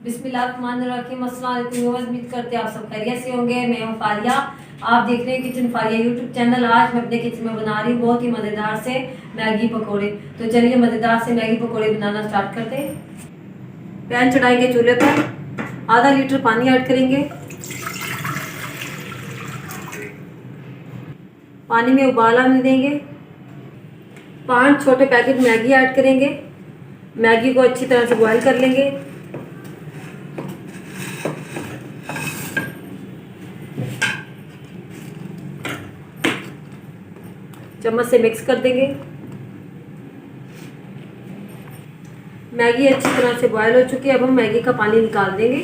बिस्मिल्लाहिर्रहमानिर्रहीम। अस्सलाम वालेकुम। उम्मीद करते हैं आप सब खैरियत से होंगे। मैं हूं फारिया, आप देख रहे हैं किचन फारिया यूट्यूब चैनल। आज मैं अपने किचन में बना रही हूँ बहुत ही मज़ेदार से मैगी पकोड़े। तो चलिए मज़ेदार से मैगी पकोड़े बनाना स्टार्ट करते हैं। पैन चढ़ाएंगे चूल्हे पर, आधा लीटर पानी ऐड करेंगे। पानी में उबाल आने देंगे। 5 छोटे पैकेट मैगी ऐड करेंगे। मैगी को अच्छी तरह से बॉईल कर लेंगे। चम्मच से मिक्स कर देंगे। मैगी अच्छी तरह से बॉयल हो चुकी है। अब हम मैगी का पानी निकाल देंगे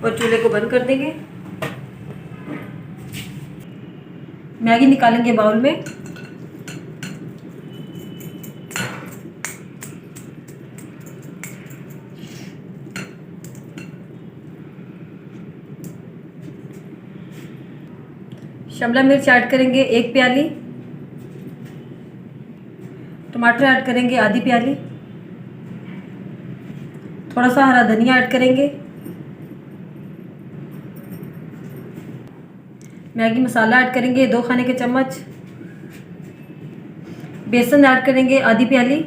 और चूल्हे को बंद कर देंगे। मैगी निकालेंगे बाउल में। शिमला मिर्च ऐड करेंगे 1 प्याली। टमाटर ऐड करेंगे आधी प्याली। थोड़ा सा हरा धनिया ऐड करेंगे। मैगी मसाला ऐड करेंगे 2 खाने के चम्मच। बेसन ऐड करेंगे आधी प्याली।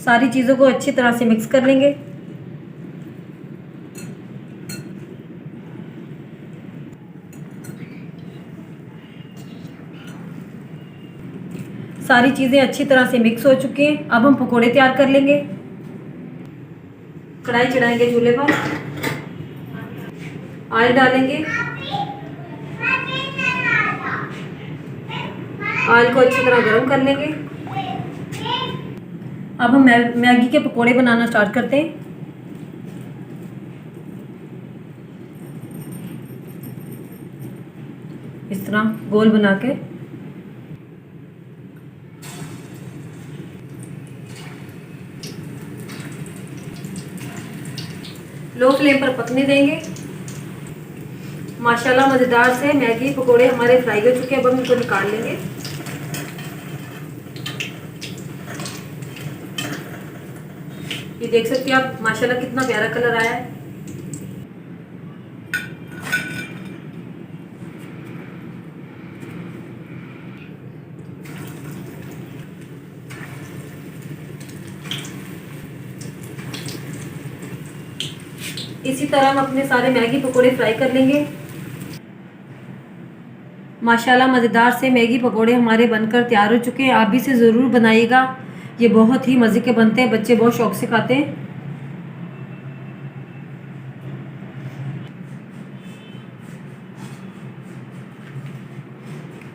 सारी चीज़ों को अच्छी तरह से मिक्स कर लेंगे। सारी चीज़ें अच्छी तरह से मिक्स हो चुकी हैं। अब हम पकोड़े तैयार कर लेंगे। कढ़ाई चढ़ाएंगे चूल्हे पर, ऑयल डालेंगे। ऑयल को अच्छी तरह गर्म कर लेंगे। अब हम मैगी के पकोड़े बनाना स्टार्ट करते हैं। इस तरह गोल बना के लो फ्लेम पर पकने देंगे। माशाल्लाह मज़ेदार से मैगी पकोड़े हमारे फ्राई हो चुके हैं। अब हम इनको निकाल लेंगे। ये देख सकते हैं आप, माशाल्लाह कितना प्यारा कलर आया है। इसी तरह हम अपने सारे मैगी पकोड़े फ्राई कर लेंगे। माशाल्लाह मज़ेदार से मैगी पकोड़े हमारे बनकर तैयार हो चुके हैं। आप भी इसे ज़रूर बनाइएगा, ये बहुत ही मज़े के बनते हैं, बच्चे बहुत शौक़ से खाते हैं।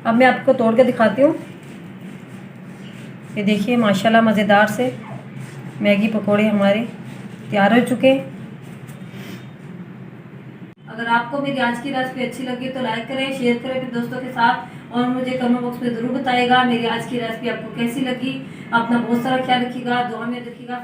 अब मैं आपको तोड़ के दिखाती हूँ। ये देखिए माशाल्लाह मज़ेदार से मैगी पकोड़े हमारे तैयार हो चुके हैं। अगर आपको मेरी आज की रेसिपी अच्छी लगी तो लाइक करें, शेयर करें अपने दोस्तों के साथ और मुझे कमेंट बॉक्स में ज़रूर बताइएगा मेरी आज की रेसिपी आपको कैसी लगी। अपना बहुत सारा ख्याल रखिएगा, दुआ में रखिएगा।